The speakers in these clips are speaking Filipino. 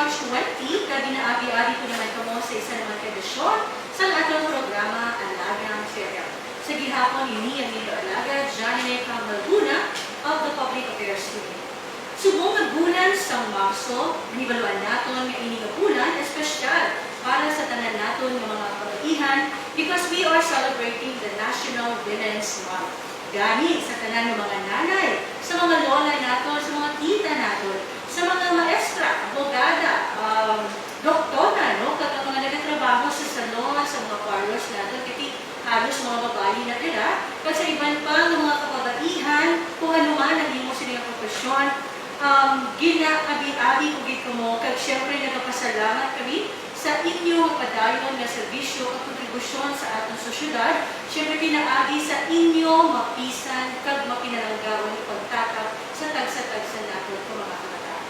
March 20, kabinaabi-abi ko naman kamo sa isa naman edisyon sa atong programa Alagang Serial. Sa gihapon ini ang ilo alaga, Janine Camalguna of the Public Affairs Team. Subong magbulan sa Marso, nibaluan naton nga ini nga bulan espesyal para sa tanan naton nga mga kabaihan because we are celebrating the National Women's Month. Gani sa tanan ng mga nanay, sa mga lola naton, sa mga tita naton, sa mga maestra, abogada, doktora, no? Kapag mga nagtatrabaho sa salon, sa mga parlors natin, kasi halos mga babae na nila, kasi sa iban pa ng mga kababaihan, kung ano man ang imo silang profesyon, ginaabi-abi ko gito mo, kag syempre nagpasalamat kami sa inyong padayon na serbisyo at kontribusyon sa atong sosyedad, syempre pinaagi sa inyong mapisan kag mapinalanggawan ng pagtatap sa tagsa-tagsa natin kung mga kabataan.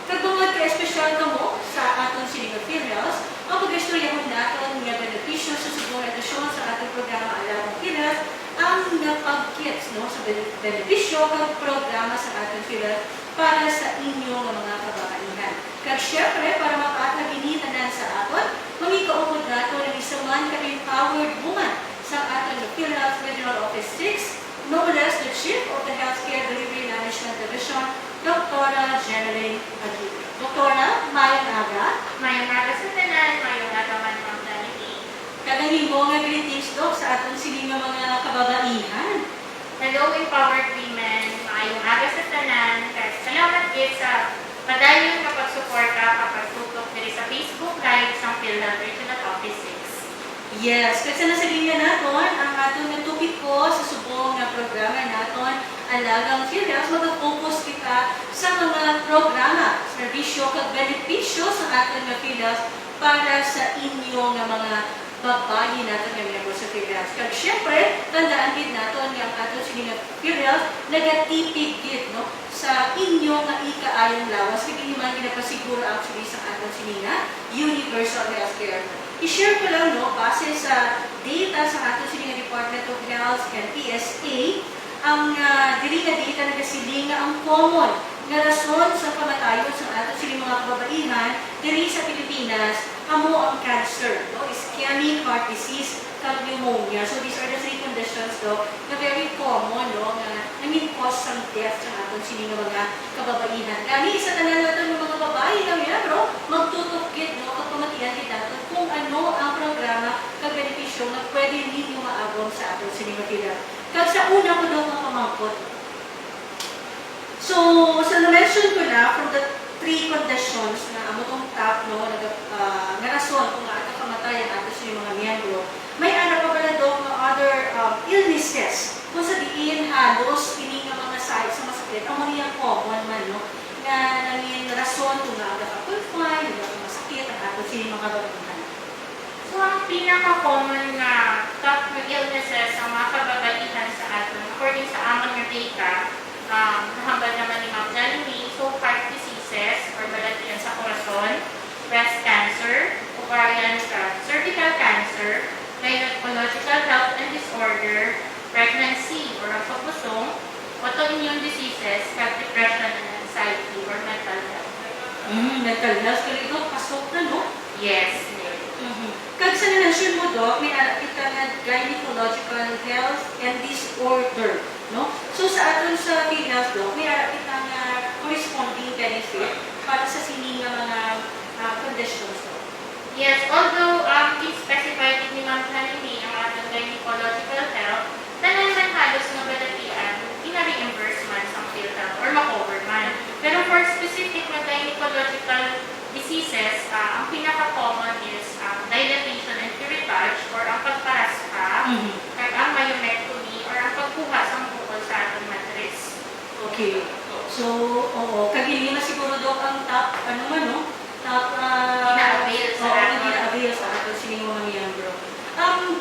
Kag mga ka-espesyal kamo sa atong Siliga Filials, ang pag-istoryahon natin nga benepisyo sa subong edisyon sa ating programa Alagang Filials ang napag-kits no, sa benepisyo kag programa sa ating Filials para sa inyong mga kababaihan. Kag syempre, para mapataginitan sa aton, magikaupod nato ng isang man ka-empowered woman sa aton Filials Regional Office 6, no less the Chief of the Healthcare Delivery Management Division, Dr. Janine Aguirre. Doktora, mayong aga. Mayong aga sa tanan, mayong aga man ang naniki. Kadangin mo nga greetings, Dok, sa atong siling mga kababaihan. Hello, empowered women. Mayong aga sa tanan. Salamat gid sa padayon kapag suporta, kapag tutok diri sa Facebook Live sa Philhealth Regional Office 6. Yes, kasi nasa linya naton, ang atong natupik ko sa subong na programa naton, Alagang Filials, mag-focus kita sa mga programa, serbisyo kag benepisyo sa aton na Filials para sa inyong mga babayi natin nga miyembro sa Filials. Kag syempre, tandaan din natin nga ang aton sining Filials nagatipid gid no sa inyong nga ikaayong lawas kag hindi man ginapasiguro actually sa aton sining universal healthcare. I-share ko lang no base sa data sa aton sining Department of Health and PSA ang dili nga data nagasiling nga ang common nga rason sa pamatayon sa aton sining mga kababaihan diri sa Pilipinas amo ang cancer, no? Ischemic heart disease, kag pneumonia. So these are the three conditions, no, na very common, no, na cause some death sa aton sining mga kababaihan. Kami sa tanan naton ng mga babae na miyembro, magtutukit, no, kag pamatian din natin kung ano ang programa kag benepisyo na pwede ninyo maabot sa aton sining mga. Kag sa una ko daw mga pamangkot. So na-mention ko na from the three conditions na amo tong top no nga rason kung nga kamatayan ato sa mga miyembro. May ano pa pala do mga other illnesses kung sa diin halos ini nga mga side sa masakit ang mga common man no nga nangin rason kung nga aga ka-confine, nga masakit ang ato sa mga kababaihan. So ang pinaka-common na top illnesses ang mga kababaihan sa aton according sa amon nga data, nahambal naman ni Ma'am Janine, so heart diseases or balatian sa korason, breast cancer, ovarian cancer, cervical cancer, gynecological health and disorder, pregnancy or ang pagpusong, autoimmune diseases, depression and anxiety or mental health. Mental health, kaya ito pasok na no? Yes. Kag sa nanasyon mo do, may kita na gynecological health and disorder, no? So sa aton sa Filials do, may kita na corresponding benefit para sa sining mga conditions do. Yes, although specified ni Ma'am Janine ang ating gynecological health, tanan man halos nga balatian, ina-reimburse man sa PhilHealth or ma-cover man. Pero for specific na gynecological diseases, ang pinaka-common is dilatation and curettage or ang pagparaska, kag ang myomectomy or ang pagkuha sa bukol sa ating matris. Okay. So, oo. Kag hindi na siguro do ang top, ano man no? Top, Gina-avail sa atin. Gina-avail sa atin sining mga miyembro.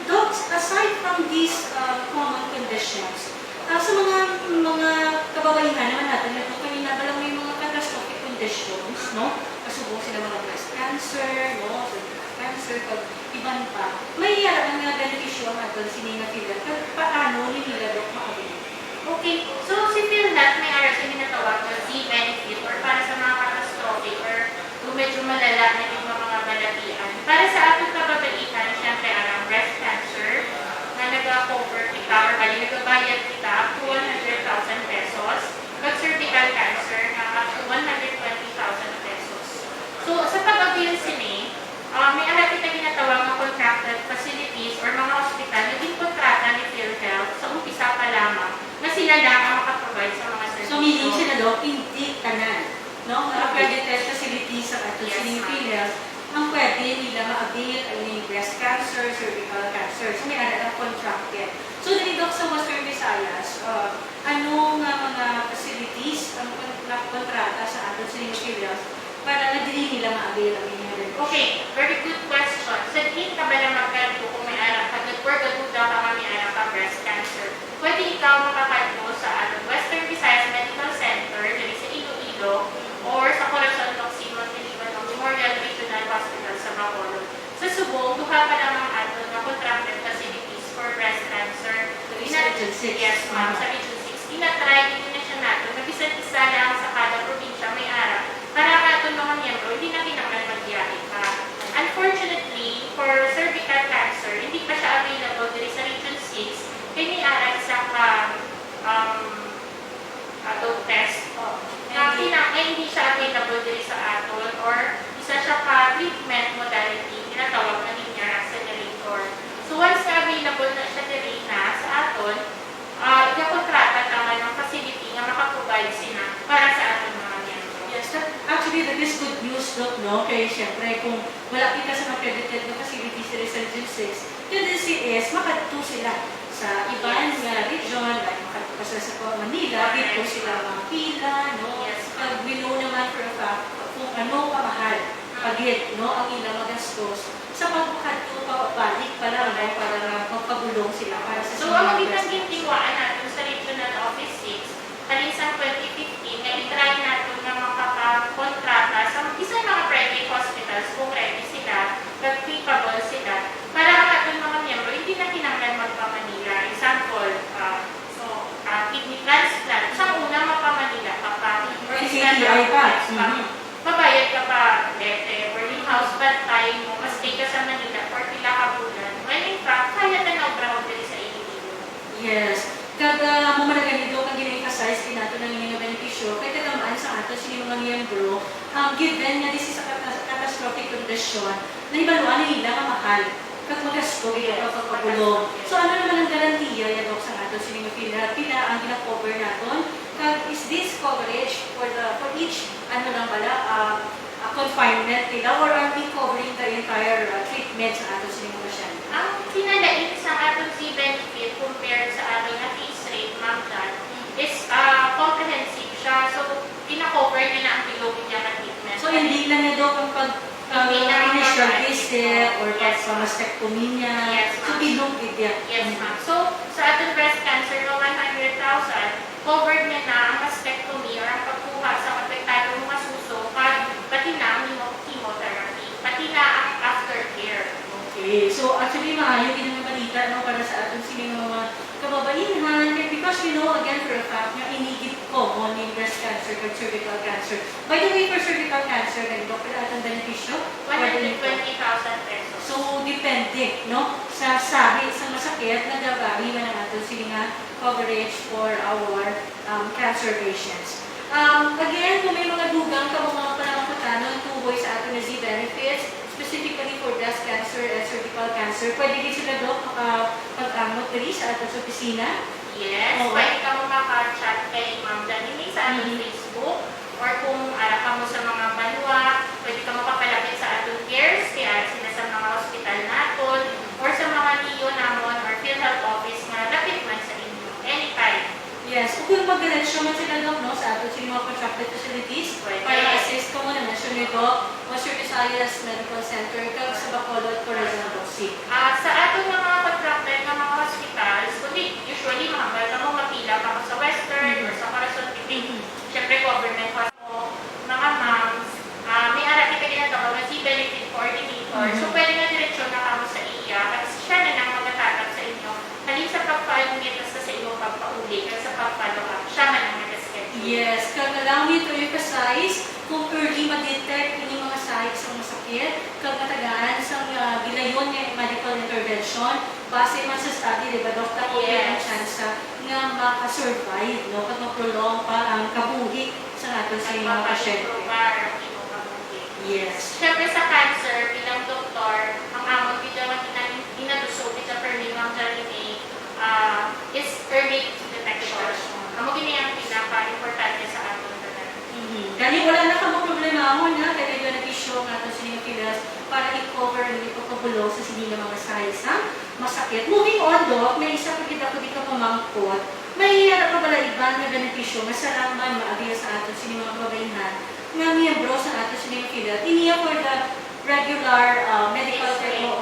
Doc, aside from these common conditions, sa mga kababaihan naman natin, ito kanina ba lang may mga catastrophic conditions, no? Kasubong sila mga breast cancer, no? Cancer, pag iban pa. May ang mga benepisyo ang atin sining na Filials. Paano nila Doc makabili? Okay, so si PhilHealth may aras yung tinatawag na Z-benefit or para sa mga catastrophic or So medyo malala na yung mga balatian. Para sa atong kababaihan, syempre ang breast cancer na nag-cover kita or bali nagbabayad kita up to 100,000 pesos. Pag cervical cancer na up to 120,000 pesos. So sa pag-avail sini, may alat kita ginatawag na contracted facilities or mga hospital na din kontrata ni PhilHealth sa umpisa pa lamang na sila lang ang makaprovide sa mga services. So, meaning sila daw, hindi tanan, no? Mga accredited facilities sa ato Yes, sa PhilHealth, ang pwede nila ma-avail ay yung breast cancer, cervical cancer. So, may alat ang contracted. So, dito sa Western Visayas, anong mga facilities ang kontrata sa ato sa PhilHealth para na dili nila ma-avail ang inyong Okay, very good question. Sa din ka ba na magkanto kung may anak ka, or gaduda ka may anak ka breast cancer, pwede ikaw makakanto sa Western Visayas Medical Center, dito sa Iloilo, or sa Corazon Simon Memorial Regional Hospital sa Bacolod. Sa Subong, duha pa lamang ato na contracted facilities for breast cancer. Region 6. Yes, ma'am. Sa Region 6. Tinatry din na siya nato. Nabisan-isa lang sa kada probinsya may ara. Para ato mga miyembro, hindi na kinakailangan magbiyahe pa. Unfortunately, for cervical cancer, hindi pa siya available dito sa Region 6. Kaya may ara sa adult test. Hindi siya available dito sa aton or isa siya pa treatment modality, tinatawag na linear accelerator. So once na available na siya dito sa aton, ikakontrata naman ng facility na makaprovide sila para sa aton mga miyembro. Yes, actually, that is good news, Doc, no? Kaya siyempre, kung wala kita sa accredited na facilities sa Region 6, yung DCS, makatuto sila sa ibang region, like makatuto sila sa Manila, dito sila mga pila, no? Yes. Pag we know naman for a fact kung ano kamahal, pagit, no? Ang ilang magastos, sa pagkakatuto pa, balik pa lang, no? Para magpagulong sila para sa So, ang magiging tiwaan natin sa Regional Office 6, kalisang 2015, na itry natin na makakontrata sa isang mga private hospitals kung ready sila, capable sila, para ang ating mga miyembro, hindi na kinanglan magpa-Manila. Example, kidney transplant. Sa una, mapa-Manila ka pa. Or CTI pa. Mabayad ka pa, lete, boarding house, bad time mo, mas stay ka sa Manila for pila ka bulan. Well, in fact, kaya na na-obrahon din sa Iloilo. Yes. Kada mo man ganito kang gina-emphasize din nato ng inyong benepisyo, kaya katamaan sa ato sila mga miyembro, given na this is a catastrophic condition, na ibaluan na nila ang mahal kag magasto ito pagpapagulong. So ano naman ang garantiya yan sa ato sila mga pila ang gina-cover naton? Kag is this coverage for each confinement nila or are we covering the entire treatment sa ato sila mga pasyente? Ang kinalain sa ating si benefit compared sa ating case rate, ma'am, is comprehensive siya. So, pina-cover niya na ang bilog niya na treatment. So, hindi lang niya daw ang initial visit or yes, mastectomy niya. Yes, So, bilog niya. Yes, ma'am. So, sa ating breast cancer na 100,000, covered niya na ang mastectomy or ang pagkuha sa apektadong mga suso, pati na ang chemotherapy, pati na ang aftercare. Okay. So, actually, maayo din ang balita para sa ating sining mga kababaihan. Because we know, again, for a fact, na inigit common in breast cancer or cervical cancer. By the way, for cervical cancer, ganito pala atong benepisyo? 120,000 pesos. So, depende, no? Sa sahi, sa masakit, nagabari man ang ating sining coverage for our cancer patients. Again, kung may mga dugang ka mga panamangkatanon tuboy sa ating na Z-benefits, specifically for breast cancer and cervical cancer, pwede din sila doon pag-amot dali sa ating opisina? Yes, pwede ka mo maka-chat kay Ma'am Janine sa ating Facebook, or kung ara ka mo sa mga banwa, pwede ka mapapalapit sa ating cares, kaya sila sa mga hospital natin, or sa mga NIO namon or PhilHealth office na lapit man sa inyo, anytime. Yes, kung mag-diretsyo man sila doon, no, sa ating mga contracted facilities, Pwede. para assist ko mo na mention nyo doon, Western Visayas Medical Center, kag sa Bacolod, Corazon, Roxy. Sa ating mga contracted na mga hospitals, kundi usually mahambal na mo mapila pa sa Western or sa Corazon, Siyempre government hospital, mga moms, may ara kita ginagawa na si benefit coordinator. So pwede nga diretsyon na kamo sa iya kasi siya na lang magtatagap sa inyo. Halin sa pagpa-admit sa inyo pagpa-uli kasi sa pagpa-follow up, siya man ang nag-schedule. Yes, kag allow me to emphasize, kung early ma-detect yung mga masakit, kag matagaan sa gilayon nga medical intervention, base man sa study, di ba, Dok, ako ang chance nga makasurvive, no, kag ma-prolong pa ang kabuhi sa ato sa mga pasyente. Yes. Siyempre sa cancer, bilang doktor, ang amon video ang inadusog sa permi ng Jaline is early detection. Amo gini ang pinaka-importante sa aton tanan. Kani wala na kamo problema mo na kaya yung benepisyo nga to sa inyong pilas para i-cover ang ipagpabulong sa sining mga size masakit. Moving on, Doc, may isa pa kita ko di ka pamangkot. May pa pala ibang na benepisyo nga salaman maabiya sa ato sa mga kababayan nga miyembro sa ato sa inyong pilas. Iniya for the regular medical care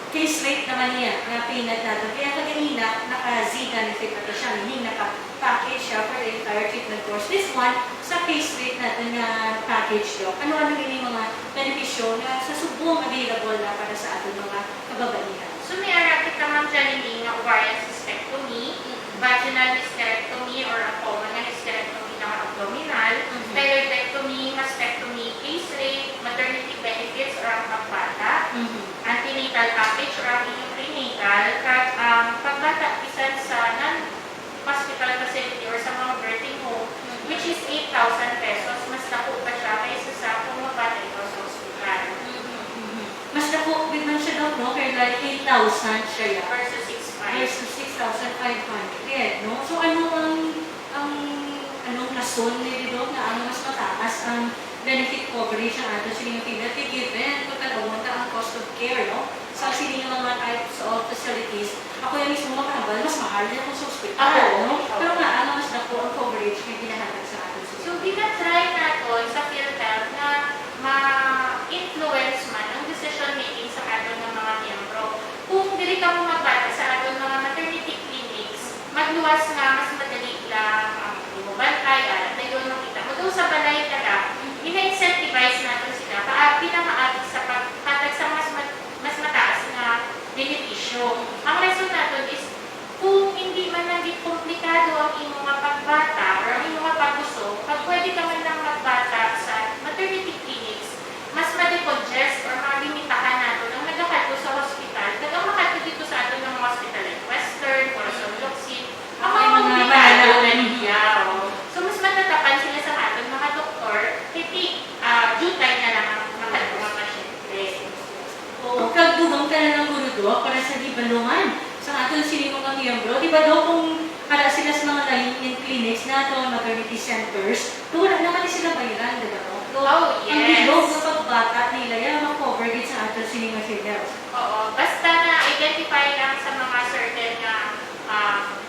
case rate naman niya nga pinag natin. Kaya kaganina, naka-Z benefit natin siya. Meaning, naka-package siya for the entire treatment course. This one, sa case rate natin na package daw. Ano yung mga benepisyo na sa subong available na para sa ating mga kababaihan? So may ara kita Ma'am Jaline nga ovarian cystectomy, vaginal hysterectomy or ang common nga hysterectomy ng abdominal, thyroidectomy, mastectomy, case rate, maternity benefits or ang pagbata, antenatal package or ang inyong prenatal, pagbata bisan sa non-hospital facility or sa mga birthing home, which is 8,000 pesos, mas naku pa siya kaysa sa kung magbata ito sa hospital. Mas naku, bit man siya daw, no? Kaya like 8,000 siya yan. Versus 6,500. Versus 6,500, no? So ano anong rason nila doon na ano mas mataas ang benefit coverage ng ato sining pila given kung talawon ta ang cost of care, no? Sa sining mga types of facilities, ako yung mismo makahambal, mas mahal din ako sa hospital, no? Pero nga, ano mas dako ang coverage na ginahatag sa ato sining. So, ginatry natin sa PhilHealth na ma-influence man ang decision making sa aton ng mga miyembro. Kung dili ka mo magbata sa aton mga maternity clinics, magluwas nga, mas madali lang ang bantay, alam na yun makita mo. Doon sa balay ka lang, ina-incentivize natin sila pinamaagis sa paghatag sa mas mataas na benepisyo. Ang lesson natin is, kung hindi man naging komplikado ang iyong mga pagbata or ang iyong mga paggusto, pag pwede ka man lang magbata sa maternity clinics, mas ma-decongest or malimitahan natin ang naghahalto sa hospital. Tagang makalto dito sa atin ng mga hospital like Western, Corazon Locsin, ang mga komplikado na niya. So, mas matatapan sila sa atin mga doktor, hindi jutay na lang ang mga pasyente. Oo, kagdugang ka na ng guru do para sa gibalungan sa aton sining mga miyembro. Di ba daw kung para sila sa mga line-in clinics na ito, maternity centers, to wala naman sila bayaran, di ba? Oh, yes. Ang bilog na pagbata nila, yan ang cover din sa aton sining mga PhilHealth. Oo, basta na-identify lang sa mga certain na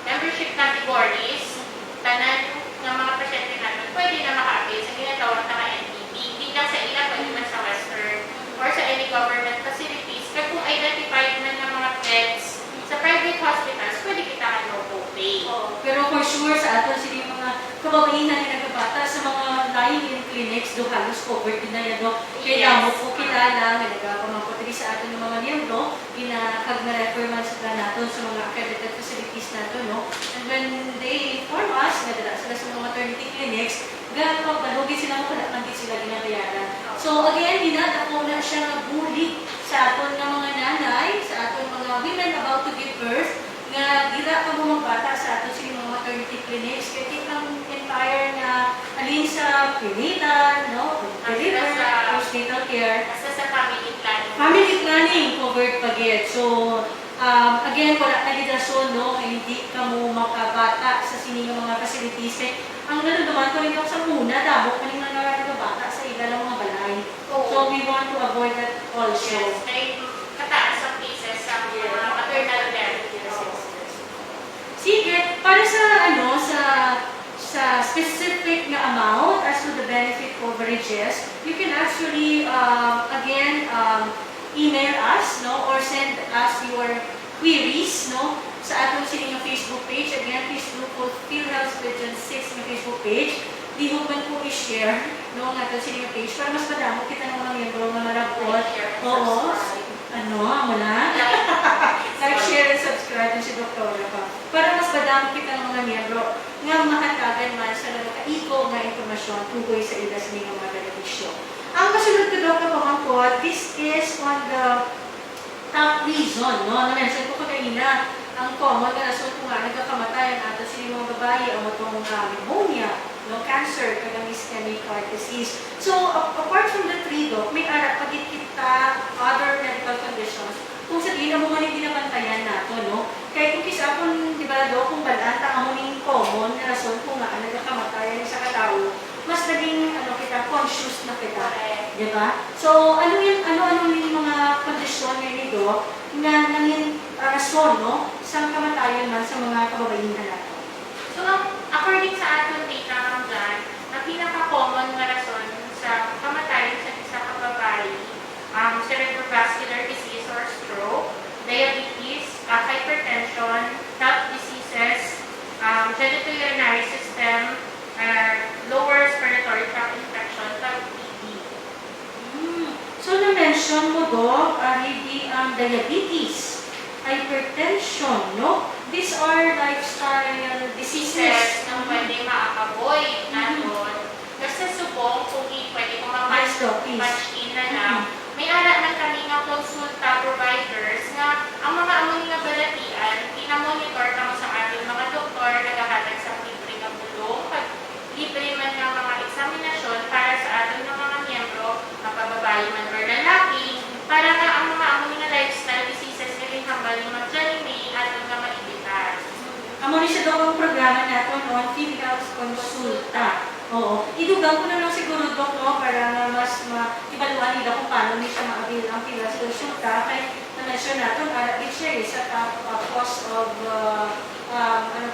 membership categories, tanan ng mga pasyente natin, pwede na maka-avail sa ginatawag na NTP. Hindi lang sa ilan, pwede man sa Western or sa any government facilities. Kaya kung identified man ng mga beds sa private hospitals, pwede kita no-copay. Pero for sure, sa aton sining mga kababaihan na nagbabata sa mga line-in clinics, do halos covered din na yan, no? Kaya mo po kilala, nagpamangkotri sa atin ng mga miyembro, pinakag na refer man sa natin sa mga accredited facilities natin, no? And when they inform us, nadala sila sa mga maternity clinics, gano'n balugi sila mo, wala hindi sila ginabayaran. So again, dinadako na siya nga bulig sa aton ng mga nanay, sa aton mga women about to give birth, nga gira ka mo magbata sa aton sa mga maternity clinics, kaya ang entire na alin sa prenatal, no? Deliver, postnatal care. Basta sa family planning. Family planning covered pagit. So, again, wala na rason, no? Hindi ka mo makabata sa sining mga facilities. Kaya, ang naluduman ko rin ako sa muna, dabok ka rin na nagabata sa iba ng mga balay. So, we want to avoid that also. Yes, may kataas ang cases sa mga maternal care. Sige, para sa sa specific na amount as to the benefit coverages, you can actually again email us, no, or send us your queries, no, sa atong sining Facebook page. Again, please look for PhilHealth Region 6 na Facebook page. Di mo man po i-share, no, ang atong sining page para mas madamo kita ng mga miyembro nga marapot. Oo. Ano, wala? Like, share, and subscribe din si Doktora pa. Para mas madami kita ng mga miyembro nga mahatagan man sa nagkaiko nga informasyon tungkol sa ila sa mga benepisyo. Ang kasunod ko daw na pamangkot, this is on the top reason, no? Na-mention ko kanina, ang common na rason kung nga nagkakamatay ang ato sa mga babae ang itong pneumonia, no? Cancer, kagang ischemic heart disease. So, apart from the three, Doc, may ara pagit kita other medical conditions kung sa di na mo man yung ginabantayan nato, no? Kaya kung kisa kung, di ba, Doc, kung balanta ang muning common na rason kung nga nagkakamatayan sa katao, mas naging kita conscious na kita, di ba? So ano yung mga kondisyon ngayon ito na nanging rason, no, sa kamatayan man sa mga kababaihan natin. So according sa ating data ng dyan, ang pinaka-common na rason sa kamatayan sa isa kababae, cerebrovascular disease or stroke, diabetes, hypertension, heart diseases, genitourinary system, lower respiratory tract infection, TB. So, na-mention mo, Doc, hindi diabetes, hypertension, no? These are lifestyle diseases Na pwede ma-avoid natin. Kasi subong, kung pwede ko ma-patch in na lang, may ara na kami nga konsulta providers nga ang mga amon nga balatian, pinamonitor kamo sa ating mga doktor, naghahatag sa libre nga bulong, libre man ng mga eksaminasyon para sa ating mga miyembro, mapababae man or lalaki, para nga ang mga amon nga lifestyle diseases nga rin hambal yung mag-janime at nga maibitar. Amo ni siya daw ang programa natin on Females Consulta. Oo. Idugang ko na lang siguro, Doc, no, para na mas ibaluan nila kung paano niya siya ma-avail ang Females Consulta. Kaya na-mention natin, din siya sa top cost of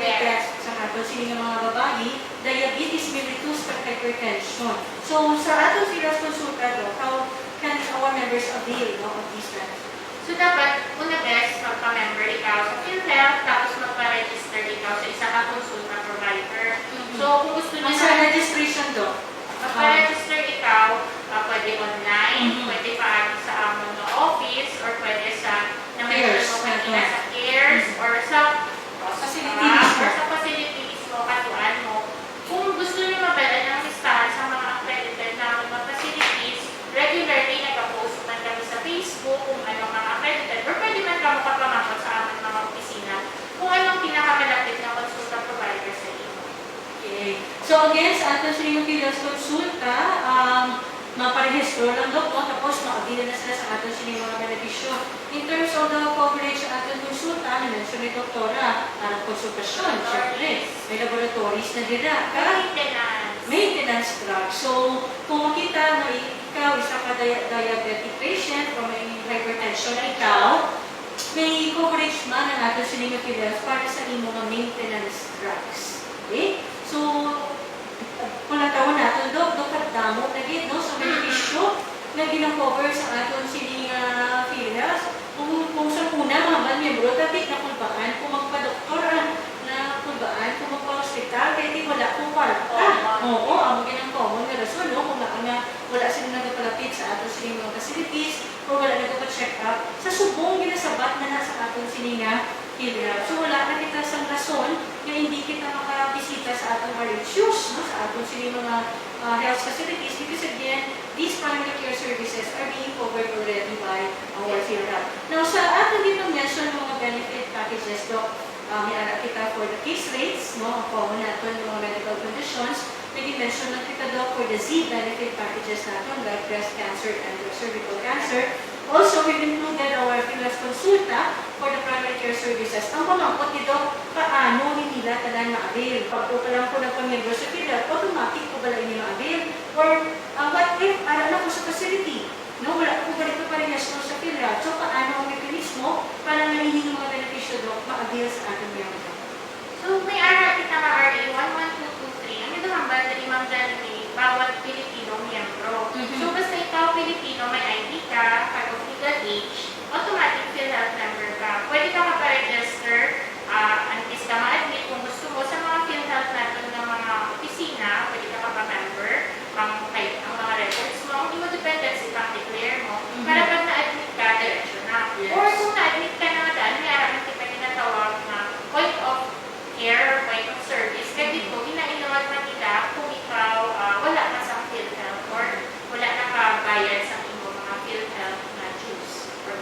test sa ato sila ng mga babae, diabetes mellitus at hypertension. So, sa atong Females Consulta, Doc, how can our members avail, no, of these tests? So, dapat, una best, magpa-member ikaw sa PhilHealth, tapos magpa-register ikaw sa isa ka consulta provider. So, kung gusto nyo Sa registration, Doc? magpa-register ikaw, pwede online, pwede pa sa amon na office, or pwede sa, na-mention mo kanina sa CARES, or sa Facilities. or sa facilities mo, katuan mo. Kung gusto nyo mabala ng listahan sa mga accredited na mga facilities, regularly nag-post man kami sa Facebook kung anong mga accredited, or pwede man kamo kapamangkot sa aming mga opisina kung anong pinakamalapit na consulta provider sa inyo. Okay. So again, sa ating Sino Females Consulta, maparehistro lang, Doc, no? Tapos makabila na sila sa ating Sino mga benepisyo. In terms of the coverage sa ating konsulta, na-mention ni Doktora, parang konsultasyon, syempre, may laboratories na dila. Maintenance drug. So, kung makita na ikaw, isa ka diabetic patient, o may hypertension na ikaw, may coverage man ang ating Sino Females para sa imo mga maintenance drugs. Okay? So, kung natawa natin, Doc, damo na gid, no? Sa benepisyo na gina-cover sa aton sining females. Kung sa una, mga miyembro, dati na kulbaan, kung magpa-doktor na kulbaan, kung magpa-hospital, kaya di wala kung kwarta. Oo, ang ginang common na rason, no? Kung wala silang nagpalapit sa aton sining mga facilities, kung wala nagpa-check up, sa subong ginasabat na nasa aton sining females. So, wala na kita sa rason na hindi kita makabisita sa atong RHUs, no? Sa atong sining mga health facilities, because again, these primary care services are being covered already by our PhilHealth. Now, sa ating dito mention ng mga benefit packages, Doc, may ara kita for the case rates, no? Ang common natin ng mga medical conditions. May mention na kita, Doc, for the Z benefit packages natin, like breast cancer and cervical cancer. Also, we've included our Females Consulta for the primary care services. Ang pamangkot ni Doc, paano nila tanan ma-avail? Pag po lang po nagpamembro sa PhilHealth, automatic po ba lang ini ma-avail? Or what if, na po sa facility? No, wala po ba dito pa rin sa PhilHealth? So, paano ang mekanismo para manihin mga benepisyo, Doc, ma-avail sa ating miyembro? So, may ara kita nga RA 11223. Ang ito hambal na limang January, bawat Pilipino miyembro. So, basta ikaw Pilipino, may ID ka, part of legal age, automatic PhilHealth member ka. Pwede ka mapa-register, antes ka ma-admit kung gusto mo sa mga PhilHealth natin ng mga opisina, pwede ka mapa-member, ang mga records mo, ang imo dependency, pang-declare mo, para pag na-admit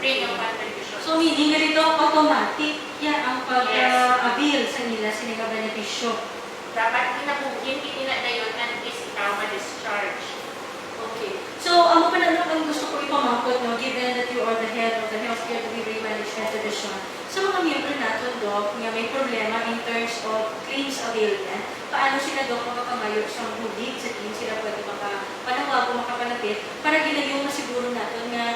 premium contribution. So, meaning nga dito, automatic yan ang pag-avail sa nila sa mga benepisyo. Dapat hinabugin, itinadayon na ikaw ma-discharge. Okay. So, ang ang gusto ko ipamangkot, no, given that you are the head of the Healthcare Delivery Management Division, sa mga miyembro natin, Doc, nga may problema in terms of claims availment, paano sila, Doc, makakamayo sa huli, sa team sila pwede makapanawag o makapanapit, para ginayon na siguro natin nga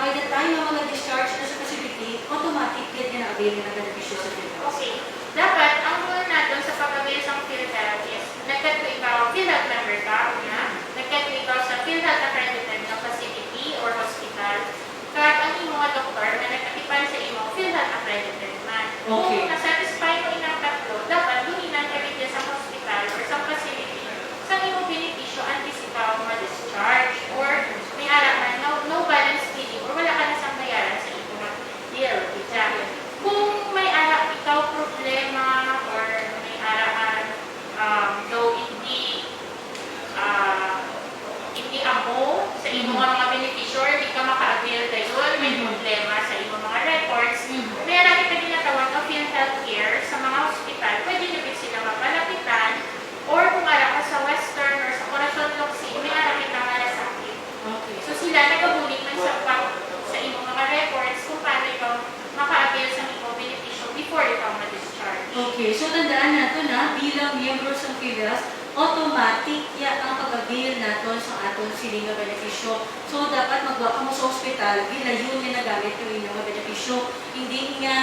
by the time na mga discharge na sa facility, automatic yan na avail na benepisyo sa PhilHealth. Okay. Dapat, ang rule natin sa pag-avail sa PhilHealth is, nagkat ko ikaw, PhilHealth member ka, nagkat ko ikaw sa PhilHealth accredited na facility or hospital, kahit ang imo mga doktor na nagkatipan sa imo, PhilHealth accredited man. Okay. Kung nasatisfy mo inang tatlo, dapat luminan ka rin sa hospital or sa facility sa imo benepisyo antes ikaw ma-discharge or may araman, no balance billing or wala ka na sa bayaran sa imo na bill. Kung may ara ikaw problema or may araman, though hindi amo sa imo mga benepisyo, hindi ka maka-avail dayon, may problema sa imo mga records, may ara kita ginatawag na PhilHealth Care sa mga hospital, pwede nyo sila mapalapitan or kung ara ka sa Western or sa Corazon Locsin, may ara kita malasakit. Okay. So sila nagabulit man sa imo mga records kung paano ikaw maka-avail sa imo benepisyo before ikaw ma-discharge. Okay, so tandaan natin na bilang miyembro sa PhilHealth, automatic yan ang pag-avail natin sa aton siling nga benepisyo. So, dapat magwa ka mo sa hospital, bilayon nga nagamit yung inyong nga benepisyo. Hindi nga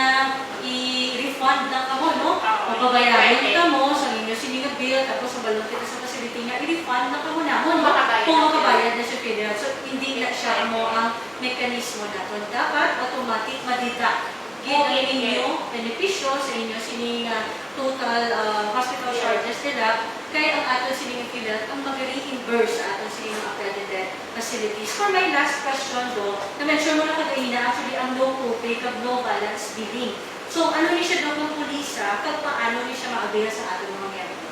i-refund lang ka mo, no? Mapabayaran ka mo sa inyong siling nga bill, tapos sa balon kita sa facility nga, i-refund lang ka mo namon, no? Kung makabayad na sa PhilHealth. So, hindi na siya mo ang mekanismo natin. Dapat automatic madita ang inyong benepisyo sa inyo sining total hospital charges nila, kaya ang ato sining PhilHealth ang mag-reimburse sa ato sining accredited facilities. For my last question, do, na-mention mo na kagaina, actually, ang no copay kag no balance billing. So, ano ni siya doon ng pulisa, kag paano ni siya ma-avail sa ato mga miyembro?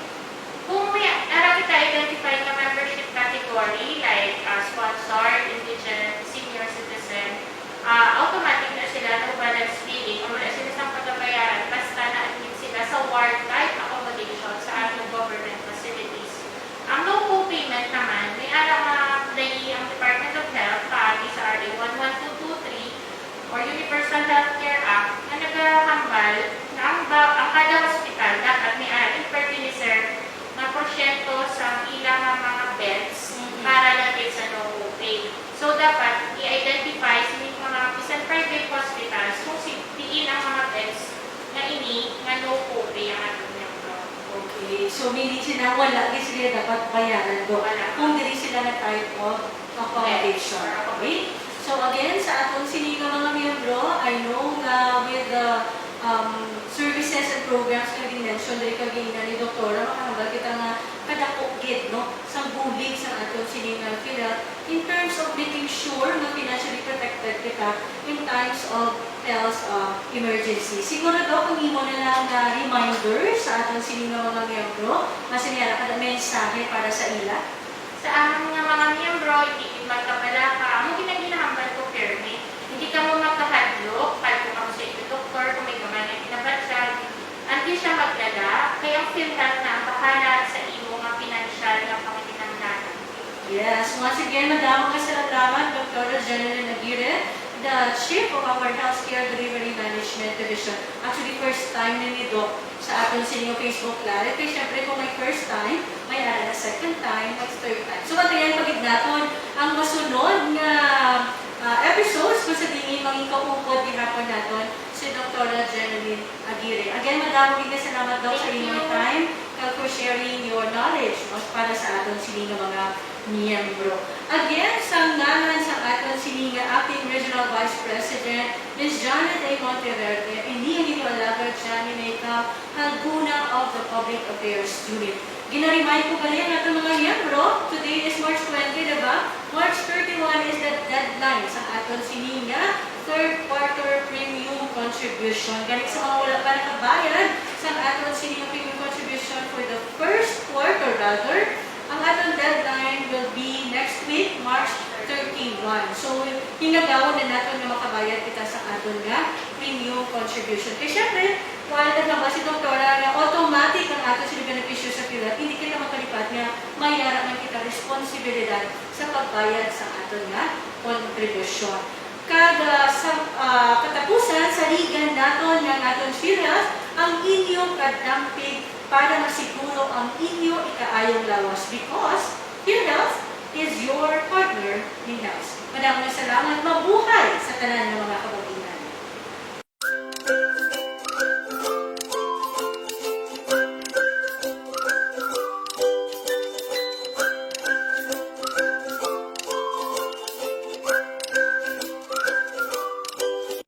Kung may ara kita identify na membership category like sponsored, indigent, senior citizen, automatic na sila no balance billing o wala sila sa pagbabayaran basta na-admit sila sa ward type accommodation sa ating government facilities. Ang no co-payment naman, may play ang Department of Health paagi sa RA 11223 or Universal Healthcare Act na naghahambal na ang kada hospital dapat may impertinizer na porsyento sa ilang mga beds para lagay sa no co-pay. So, dapat i-identify sa mga bisan private hospitals kung diin ang mga beds na nga no copay ang ating miyembro. Okay. So, meaning sila, wala sila dapat bayaran do. Kung dili sila na type of accommodation. Okay? So, again, sa atong sinigang mga miyembro, I know with the services and programs na din-mention dahil kagina ni Doktora, makahambal kita nga kadakogit, no? Sa bulig sa atong siningang PhilHealth in terms of making sure na financially protected kita in times of health emergency. Siguro daw, kung imo na lang na reminder sa atong siningang mga miyembro, masiniyara ka na mensahe para sa ila. Sa aming mga miyembro, hindi magkabala ka, ang ginahambal ko, Kermit, hindi ka mo magkahadlok, kahit kung ako sa ito, doktor, kung may gaman na kinabatsag, hindi siya maglala, kaya ang PhilHealth na ang bahala sa imo mga pinansyal na panginanglanan. Yes, once again, madamang kasalamat, Dr. General Aguirre, the Chief of our Healthcare Delivery Management Division. Actually, first time na nito sa ating siningo Facebook Live. Kaya syempre, kung may first time, may ara na second time, may third time. So, patayan pagignaton ang masunod na episodes kung sa tingin maging kaupod gihapon natin si Dr. Jeneline Aguirre. Again, madaming salamat daw sa inyong time for sharing your knowledge para sa ating sininga mga miyembro. Again, sa ngalan sa ating sininga acting Regional Vice President, Ms. Janet A. Monteverde, iniinito alaga Johnny Maycap, Halguna of the Public Affairs Unit. Ginaremind ko kanya natin mga miyembro, today is March 20, diba? March 31 is the deadline sa ating sininga, third quarter premium contribution. Ganit sa mga wala pa nakabayad sa ating sininga premium contribution for the first quarter rather, ang ating deadline will be next week, March 31. So, hinagawan na natin nga makabayad kita sa aton nga premium contribution. Kaya syempre, while nagamba si Doktora nga automatic ang ato sila benepisyo sa PhilHealth, hindi kita makalipat nga mayara man kita responsibilidad sa pagbayad sa aton nga contribution. Kada sa katapusan sa ligan naton nga aton PhilHealth, ang inyong kadampig para masiguro ang inyo ikaayong lawas because PhilHealth is your partner in health. Maraming salamat. Mabuhay sa tanan